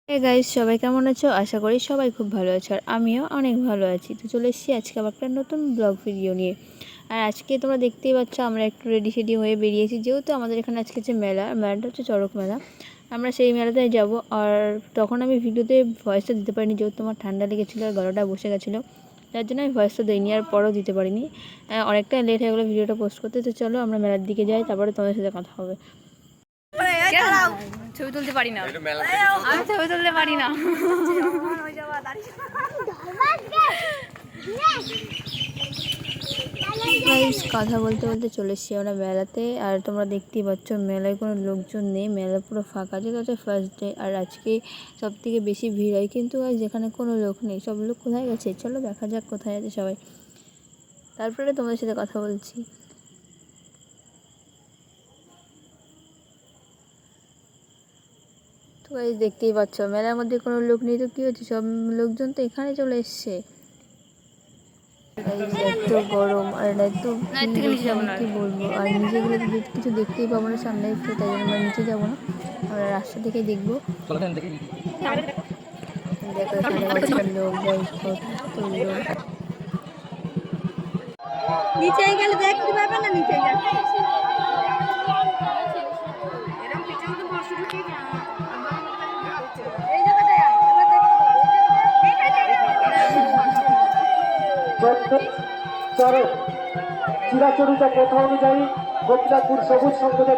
Hey guys, সবাই কেমন আছো? আশা করি সবাই খুব ভালো আছো আর আমিও অনেক ভালো আছি। তো চলে এসেছি আজকে আবার একটা নতুন ব্লগ ভিডিও নিয়ে। আর আজকে তোমরা দেখতেই পাচ্ছ আমরা একটু রেডি হয়ে বেরিয়েছি, যেহেতু আমাদের এখানে আজকে যে মেলাটা হচ্ছে চড়ক মেলা। আমরা সেই মেলাতে যাব। আর তখন আমি ভিডিওতে ভয়েসটা দিতে পারিনি, যেহেতু আমার ঠান্ডা লেগেছিলো আর গলাটা বসে গেছিলো, যার জন্য আমি ভয়েসটা দিইনি আর পরেও দিতে পারিনি। অনেকটা লেট হয়ে গেলো ভিডিওটা পোস্ট করতে। তো চলো আমরা মেলার দিকে যাই, তারপরে তোমাদের সাথে কথা হবে। ছবি তুলতে পারি না, আমি ছবি তুলতে পারি না। কথা বলতে বলতে চলে এসছি আমরা মেলাতে। আর তোমরা দেখতেই পাচ্ছ মেলায় কোনো লোকজন নেই, মেলা পুরো ফাঁকা, যেহেতু হচ্ছে ফার্স্ট ডে। আর আজকে সব থেকে বেশি ভিড় হয়, কিন্তু যেখানে কোনো লোক নেই, সব লোক কোথায় গেছে চলো দেখা যাক কোথায় আছে সবাই, তারপরে তোমাদের সাথে কথা বলছি। তো গাইস দেখতেই পাচ্ছ মেলার মধ্যে কোনো লোক নেই, তো কী হচ্ছে, সব লোকজন তো এখানে চলে এসছে। এত গরম আর এত কি বলবো, আর নিচে গেলে তো কিছু দেখতেই পাবো না সামনে, একটু তাই জন্য আমরা নিচে যাবো না, আমরা রাস্তা থেকে দেখবো। দেখো এখানে কতটা লোক, কত লোক। নিচে গেলে দেখতে পাবে না, নিচে গেলে চিরাচরিত প্রথা অনুযায়ী গোপীনাথপুর সবুজ সংসদের।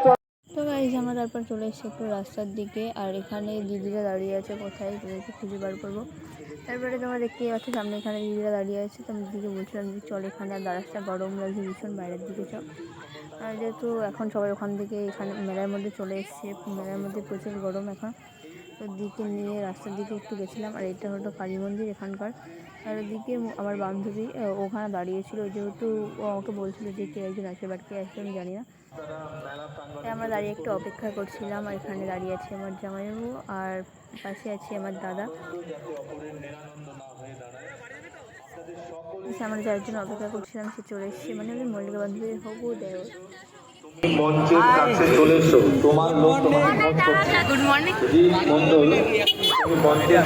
তো গাইজ আমরা তারপর চলে এসেছি একটু রাস্তার দিকে, আর এখানে দিদিরা দাঁড়িয়ে আছে, কোথায় তাদেরকে খুঁজে বার করবো। তারপরে তোমরা দেখতেই পাচ্ছ সামনে এখানে দিদিরা দাঁড়িয়ে আছে। তো আমি দিদিকে বলছিলাম যে চল এখানে, আর দাঁড়াসটা গরম লাগছে ভীষণ, বাইরের দিকে চল। আর যেহেতু এখন সবাই ওখান থেকে এখানে মেলার মধ্যে চলে এসছে, মেলার মধ্যে প্রচুর গরম এখন। তো দিকে নিয়ে রাস্তার দিকে একটু গেছিলাম। আর এটা হলো কালী মন্দির এখানকার। আর ওদিকে আমার বান্ধবী ওখানে দাঁড়িয়েছিল, যেহেতু ও আমাকে বলছিল যে কে একজন আসবে, বাট কে আসবে আমি জানি না। তাই আমরা দাঁড়িয়ে একটু অপেক্ষা করছিলাম। আর এখানে দাঁড়িয়ে আছে আমার জামাইবাবু, আর পাশে আছে আমার দাদা। আমরা যার জন্য অপেক্ষা করছিলাম সে চলে এসছে, মানে আমি মল্লিকা বান্ধবীর হবু দেয়। মঞ্চের কাছে চলে এসো, তোমার লোক গুড মর্নিং মন্ডল, তুমি মঞ্চের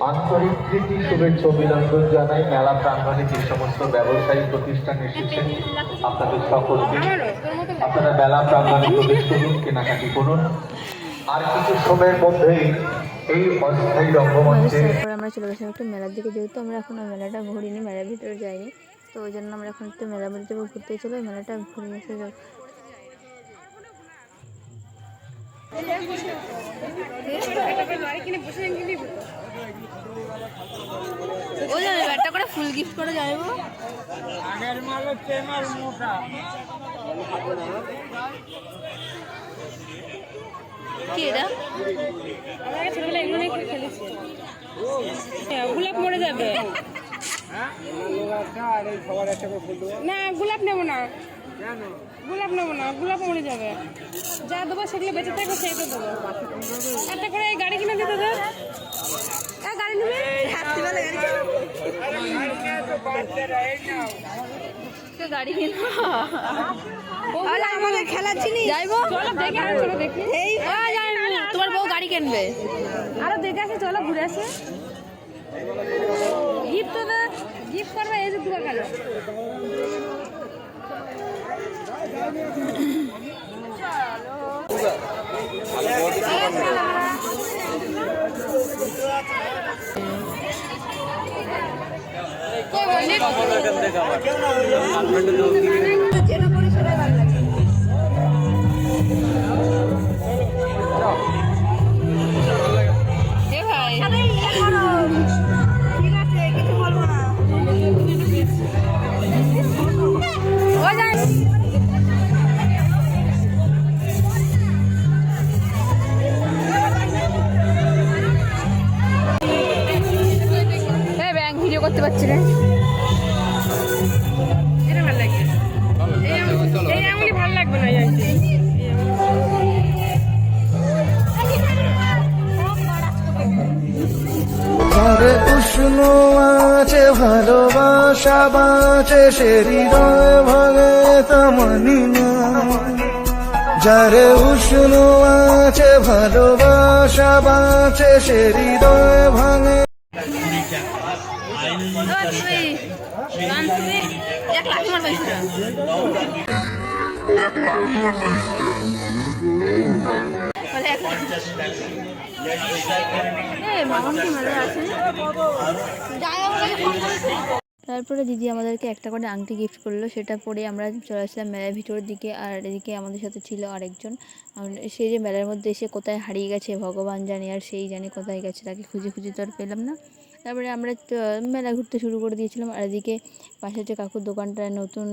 আন্তরিক প্রীতি শুভেচ্ছা অভিনন্দন জানাই। মেলা প্রাঙ্গণে যে সমস্ত ব্যবসায়ী প্রতিষ্ঠান এসেছেন আপনাদের সকলকে, আপনারা মেলা প্রাঙ্গণে প্রবেশ করুন, কেনাকাটি করুন। আর কিছু সময়ের মধ্যেই এই অস্থায়ী রঙ্গমঞ্চে আমরা চলে গেছিলাম একটু মেলার দিকে, যেহেতু আমরা এখন মেলাটা ঘুরিনি, মেলার ভিতরে যাইনি, তো ওই জন্য আমরা এখন একটু মেলার মধ্যে ঘুরতে চলো, মেলাটা ঘুরে এসে যাও। একটা করে ফুল গিফট করে যাইবো। কি এটা? ছোটবেলা এগুলো নিয়ে খেলেছি। গোলাপ মরে যাবে না, গোলাপ নেবো না, গোলাপ মরে যাবে। যা দেবো সেগুলো বেঁচে থাকবে, সেইটা দেবো। একটা করে গাড়ি কিনে দিতে দে, গাড়ি নেবে, গাড়ি কিনবো। আমাদের খেলার জিনিস যাইবো, চলো দেখে আসো, চলো দেখি। তোমার বউ গাড়ি কিনবে, আরো দেখে আসে, চলো ঘুরে আসে। গিফট তো গিফট করবে, এই যে দুটো গেল। করতে পারছি না, এটা ভালো লাগবে, এই আঙুলি ভালো লাগবে না। উষ্ণ আছে ভালোবাসা বাঁচে, সে হৃদয় ভাগে তেমনি না। যারে উষ্ণ আছে ভালোবাসা বাঁচে সে হৃদয় ভাঙে তারপরে দিদি আমাদেরকে একটা করে আংটি গিফট করলো, সেটা পরে আমরা চলে আসলাম মেলার ভিতরের দিকে। আর এদিকে আমাদের সাথে ছিল আরেকজন, সে যে মেলার মধ্যে এসে কোথায় হারিয়ে গেছে ভগবান জানে, আর সেই জানে কোথায় গেছে, তাকে খুঁজে খুঁজে তো আর পেলাম না। তারপরে আমরা মেলা ঘুরতে শুরু করে দিয়েছিলাম। আর এদিকে পাশে যে কাকুর দোকানটা নতুন,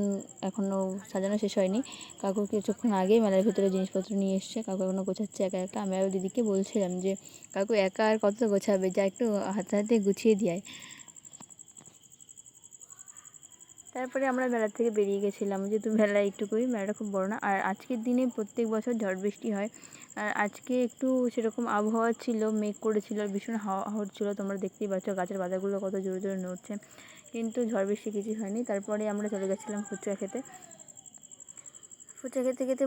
এখনও সাজানো শেষ হয়নি। কাকু কিছুক্ষণ আগে মেলার ভিতরে জিনিসপত্র নিয়ে এসছে, কাকু এখনও গোছাচ্ছে একা একা। আমি আর দিদিকে বলছিলাম যে কাকু একা আর কত গোছাবে, যা একটু হাতে হাতে গুছিয়ে দেয়। তারপরে আমরা মেলা থেকে বেরিয়ে গেছিলাম, যেহেতু মেলা একটুকুই, মেলাটা খুব বড় না। আর আজকের দিনে প্রত্যেক বছর ঝড় বৃষ্টি হয়, আর আজকে একটু সেরকম আবহাওয়া ছিল, মেঘ করেছিল, আর ভীষণ হাওয়া হচ্ছিল। তোমরা দেখতেই পাচ্ছ গাছের পাতাগুলো কত জোরে জোরে নড়ছে, কিন্তু ঝড় বৃষ্টি কিছুই হয়নি। তারপরে আমরা চলে গেছিলাম ফুচকা খেতে। ফুচকা খেতে খেতে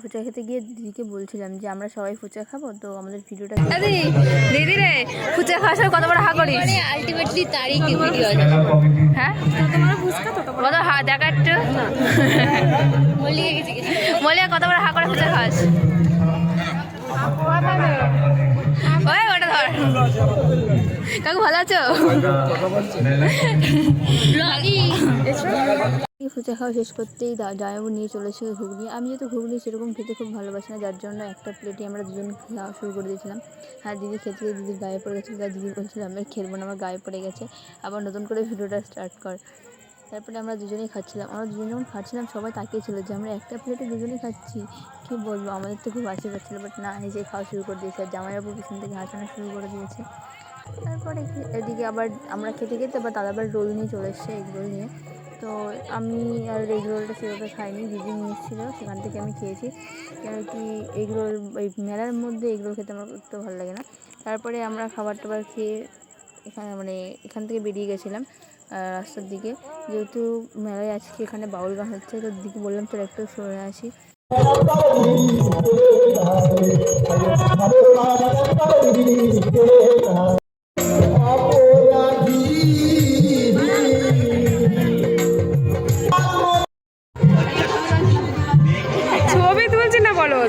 ফুচকা খেতে গিয়ে দিদিকে বলছিলাম যে আমরা সবাই ফুচকা খাবো, তো আমাদের ভিডিওটা দিদি রে ফুচকা খাওয়ার সময় কত বড় হা করিস? আলটিমেটলি তারই ভিডিও আছে। হ্যাঁ কত হা দেখা একটু। মলিয়া কত বড় হা করে ফুচকা খাস? ওই ওটা ধর। কাকু ভালো আছো? ফুচকা খাওয়া শেষ করতেই জামাইবাবু নিয়ে চলে এসে ঘুগনি। আমি যেহেতু ঘুগনি সেরকম খেতে খুব ভালোবাসি না, যার জন্য একটা প্লেটে আমরা দুজন খাওয়া শুরু করে দিয়েছিলাম। হ্যাঁ, দিদি খেতে গিয়ে দিদির গায়ে পড়ে গেছিলো, তাই দিদি বলছিল আমি খেলবো না, আমার গায়ে পড়ে গেছে, আবার নতুন করে ভিডিওটা স্টার্ট কর। তারপরে আমরা দুজনেই খাচ্ছিলাম। আমরা দুজন যখন খাচ্ছিলাম সবাই তাকিয়েছিল যে আমরা একটা প্লেটে দুজনেই খাচ্ছি, কী বলবো, আমাদের তো খুব হাসি পাচ্ছিলো। বাট না, হেসে খাওয়া শুরু করে দিয়েছে, আর জামাইবাবু পিছন থেকে হাসানো শুরু করে দিয়েছে। তারপরে এদিকে আবার আমরা খেতে খেতে আবার দাদা আবার রোল নিয়ে চলে এসছে, এগ রোল নিয়ে। তো আমি আর এগ রোলটা সেভাবে খাইনি, দিদি নিয়ে এসেছিলো, সেখান থেকে আমি খেয়েছি। কেন কি এগ রোল, এই মেলার মধ্যে এগ রোল খেতে আমার একটু ভালো লাগে না। তারপরে আমরা খাবার টাবার খেয়ে এখান থেকে বেরিয়ে গেছিলাম রাস্তার দিকে, যেহেতু মেলায় আজকে এখানে বাউল গান হচ্ছে, তো দিদিকে বললাম তোর একটু শুনে আসি। ছবি তুলছি না বলো?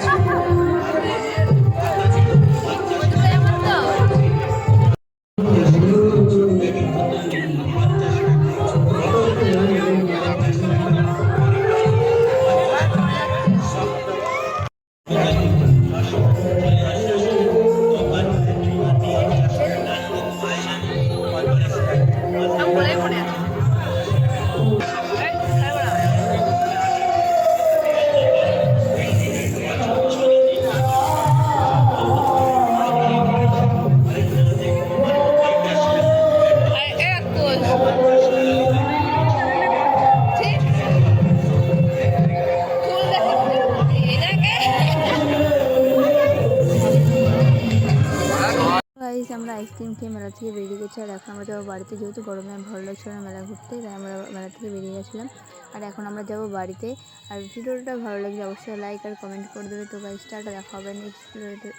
আমরা আইসক্রিম খেয়ে মেলা থেকে বেরিয়ে গেছি, আর এখন আমরা যাবো বাড়িতে। যেহেতু গরমে ভালো লাগছিল না মেলা ঘুরতে, তাই আমরা মেলা থেকে বেরিয়ে গেছিলাম। আর এখন আমরা যাবো বাড়িতে। আর ভিডিওটা ভালো লাগলে অবশ্যই লাইক আর কমেন্ট করে দেবে। তো গাইস, টাটা, দেখা হবে নেক্সট ভিডিওতে।